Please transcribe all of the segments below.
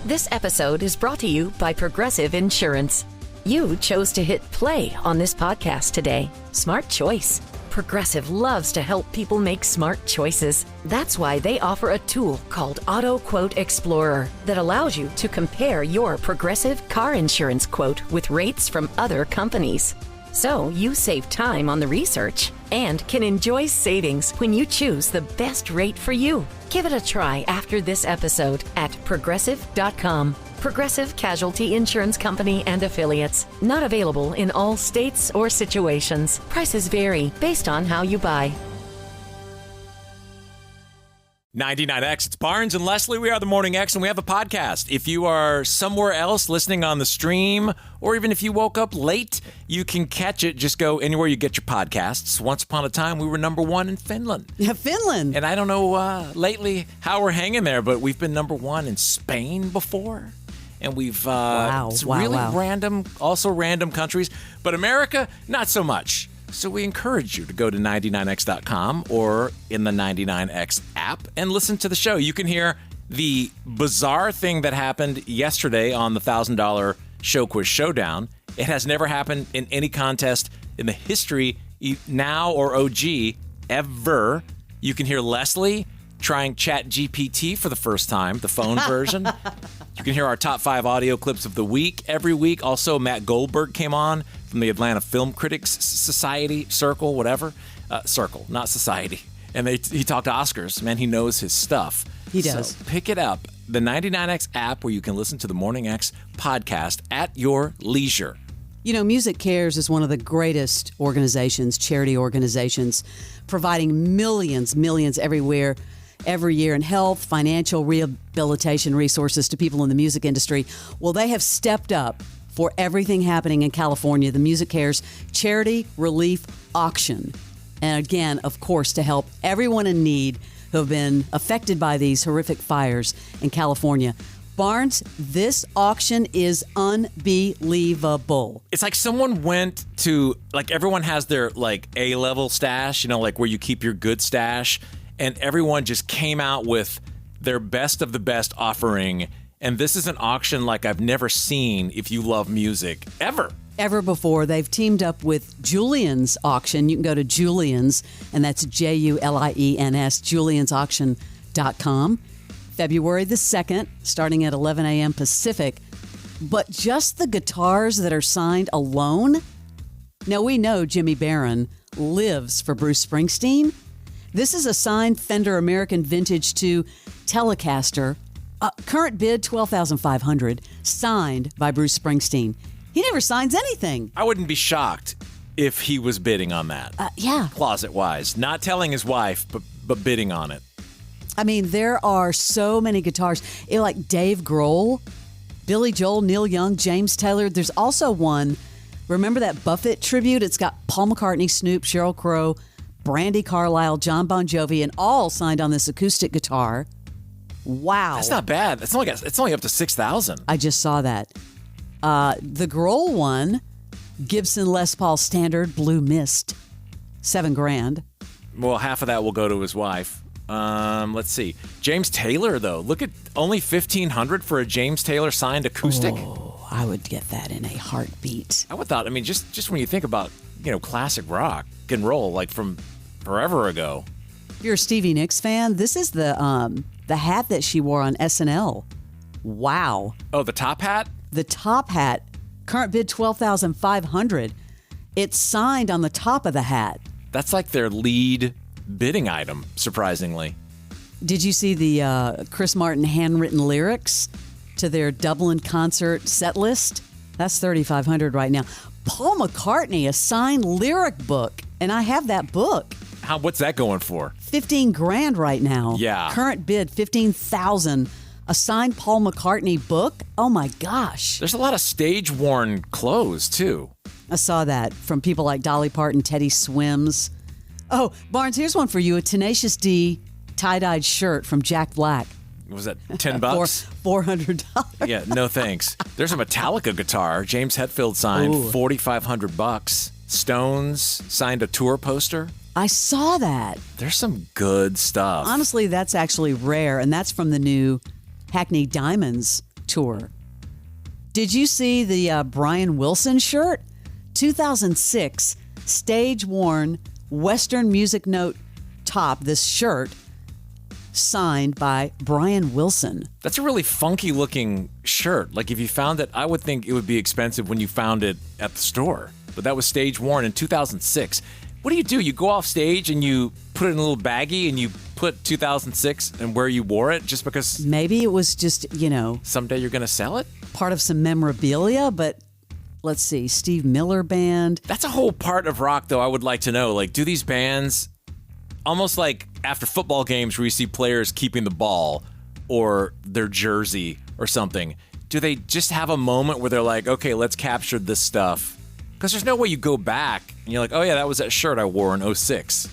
This episode is brought to you by Progressive Insurance. You chose to hit play on this podcast today. Smart choice. Progressive loves to help people make smart choices. That's why they offer a tool called Auto Quote Explorer that allows you to compare your Progressive car insurance quote with rates from other companies. So you save time on the research and can enjoy savings when you choose the best rate for you. Give it a try after this episode at Progressive.com. Progressive Casualty Insurance Company and Affiliates. Not available in all states or situations. Prices vary based on how you buy. 99X, it's Barnes and Leslie. We are the Morning X, and we have a podcast. If you are somewhere else listening on the stream, or even if you woke up late, you can catch it. Just go anywhere you get your podcasts. Once upon a time, we were number one in Finland. Yeah, Finland. And I don't know lately how we're hanging there, but we've been number one in Spain before. And we've random, also random countries. But America, not so much. So we encourage you to go to 99x.com or in the 99x app and listen to the show. You can hear the bizarre thing that happened yesterday on the $1,000 Show Quiz Showdown. It has never happened in any contest in the history, now or OG, ever. You can hear Leslie trying ChatGPT for the first time, the phone version. You can hear our top 5 audio clips of the week every week. Also, Matt Goldberg came on from the Atlanta Film Critics Society, Circle, whatever. Circle, not Society. And he talked to Oscars. Man, he knows his stuff. He does. So pick it up. The 99X app where you can listen to the Morning X podcast at your leisure. You know, Music Cares is one of the greatest organizations, charity organizations, providing millions everywhere, every year in health, financial, rehabilitation resources to people in the music industry. Well, they have stepped up for everything happening in California, the Music Cares Charity Relief Auction. And again, of course, to help everyone in need who have been affected by these horrific fires in California. Barnes, this auction is unbelievable. It's like someone went to, like, everyone has their, like, A-level stash, you know, like where you keep your good stash. And everyone just came out with their best of the best offering. And this is an auction like I've never seen if you love music, ever. Ever before. They've teamed up with Julian's Auction. You can go to Julian's, and that's Juliens, juliansauction.com. February the 2nd, starting at 11 a.m. Pacific. But just the guitars that are signed alone? Now, we know Jimmy Barron lives for Bruce Springsteen. This is a signed Fender American Vintage 2 Telecaster. Current bid, $12,500. Signed by Bruce Springsteen. He never signs anything. I wouldn't be shocked if he was bidding on that. Yeah. Closet-wise. Not telling his wife, but bidding on it. I mean, there are so many guitars. Like Dave Grohl, Billy Joel, Neil Young, James Taylor. There's also one, remember that Buffett tribute? It's got Paul McCartney, Snoop, Sheryl Crow, Brandy Carlisle, John Bon Jovi, and all signed on this acoustic guitar. Wow. That's not bad. It's only up to $6,000. I just saw that. The Grohl one, Gibson Les Paul Standard Blue Mist, $7,000. Well, half of that will go to his wife. Let's see. James Taylor, though. Look at only $1,500 for a James Taylor signed acoustic. Oh, I would get that in a heartbeat. I would thought. I mean, just when you think about, you know, classic rock and roll, like from forever ago. If you're a Stevie Nicks fan, this is the hat that she wore on SNL. Wow. Oh, the top hat? The top hat, current bid $12,500. It's signed on the top of the hat. That's like their lead bidding item, surprisingly. Did you see the Chris Martin handwritten lyrics to their Dublin concert set list? That's $3,500 right now. Paul McCartney, a signed lyric book, and I have that book. What's that going for? $15,000 right now. Yeah. Current bid $15,000. A signed Paul McCartney book? Oh my gosh. There's a lot of stage-worn clothes, too. I saw that from people like Dolly Parton, Teddy Swims. Oh, Barnes, here's one for you. A Tenacious D tie-dyed shirt from Jack Black. Was that $10? $400. Yeah, no thanks. There's a Metallica guitar. James Hetfield signed $4,500. Stones signed a tour poster. I saw that. There's some good stuff. Honestly, that's actually rare, and that's from the new Hackney Diamonds tour. Did you see the Brian Wilson shirt? 2006 stage-worn Western music note top, this shirt signed by Brian Wilson. That's a really funky looking shirt. Like if you found it, I would think it would be expensive when you found it at the store. But that was stage worn in 2006. What do? You go off stage and you put it in a little baggie and you put 2006 and where you wore it just because... Maybe it was just, someday you're going to sell it? Part of some memorabilia, but let's see, Steve Miller Band. That's a whole part of rock, though, I would like to know. Like, do these bands, almost like after football games where you see players keeping the ball or their jersey or something, do they just have a moment where they're like, okay, let's capture this stuff? Because there's no way you go back and you're like, oh, yeah, that was that shirt I wore in 06.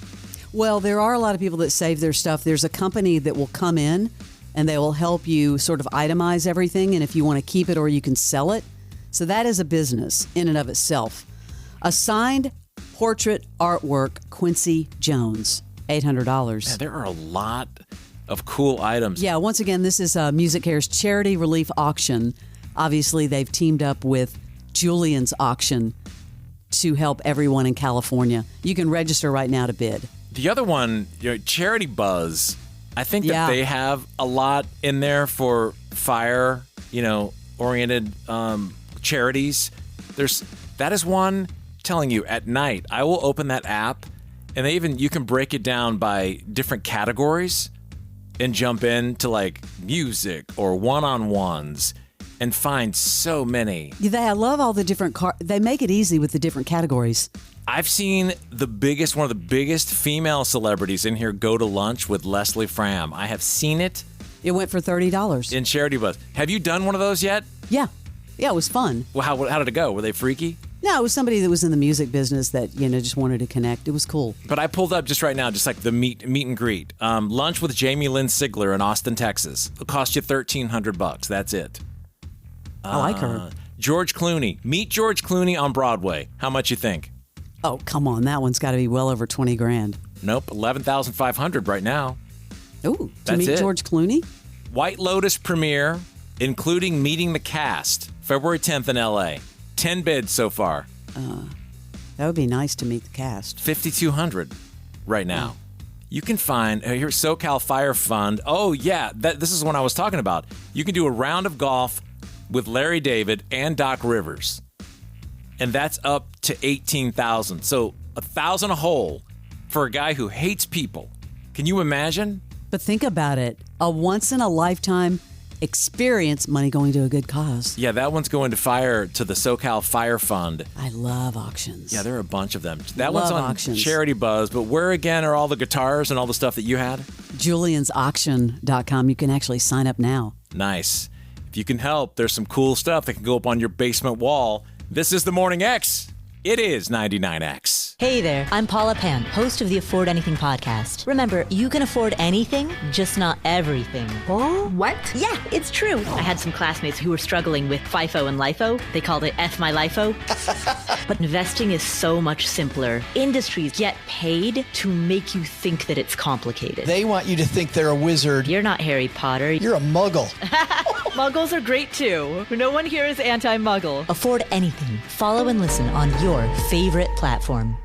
Well, there are a lot of people that save their stuff. There's a company that will come in and they will help you sort of itemize everything, and if you want to keep it or you can sell it. So that is a business in and of itself. A signed portrait artwork, Quincy Jones, $800. Yeah, there are a lot of cool items. Yeah, once again, this is Music Care's Charity Relief Auction. Obviously, they've teamed up with Julian's Auction to help everyone in California. You can register right now to bid. The other one, Charity Buzz, I think that they have a lot in there for fire, oriented charities. That is one, telling you, at night, I will open that app and you can break it down by different categories and jump into like music or one-on-ones and find so many. I love all the different they make it easy with the different categories. I've seen one of the biggest female celebrities in here go to lunch with Leslie Fram. I have seen it. It went for $30. In Charity Buzz. Have you done one of those yet? Yeah. Yeah, it was fun. Well, how did it go? Were they freaky? No, it was somebody that was in the music business that, just wanted to connect. It was cool. But I pulled up just right now, just like the meet and greet. Lunch with Jamie Lynn Sigler in Austin, Texas. It'll cost you $1,300. That's it. I like her. George Clooney. Meet George Clooney on Broadway. How much you think? Oh, come on. That one's got to be well over $20,000. Nope. $11,500 right now. Ooh, to meet George Clooney? White Lotus premiere, including meeting the cast, February 10th in L.A. 10 bids so far. That would be nice to meet the cast. $5,200 right now. You can find, here's SoCal Fire Fund. Oh, yeah, this is one I was talking about. You can do a round of golf with Larry David and Doc Rivers. And that's up to $18,000. So $1,000 a hole for a guy who hates people. Can you imagine? But think about it. A once-in-a-lifetime experience, money going to a good cause. Yeah, that one's going to the SoCal Fire Fund. I love auctions. Yeah, there are a bunch of them. That one's on auctions. Charity Buzz, but where again are all the guitars and all the stuff that you had? JuliansAuction.com. You can actually sign up now. Nice. If you can help, there's some cool stuff that can go up on your basement wall. This is The Morning X. It is 99X. Hey there, I'm Paula Pan, host of the Afford Anything podcast. Remember, you can afford anything, just not everything. Oh, what? Yeah, it's true. I had some classmates who were struggling with FIFO and LIFO. They called it F my LIFO. But investing is so much simpler. Industries get paid to make you think that it's complicated. They want you to think they're a wizard. You're not Harry Potter. You're a muggle. Muggles are great too. No one here is anti-muggle. Afford Anything. Follow and listen on your favorite platform.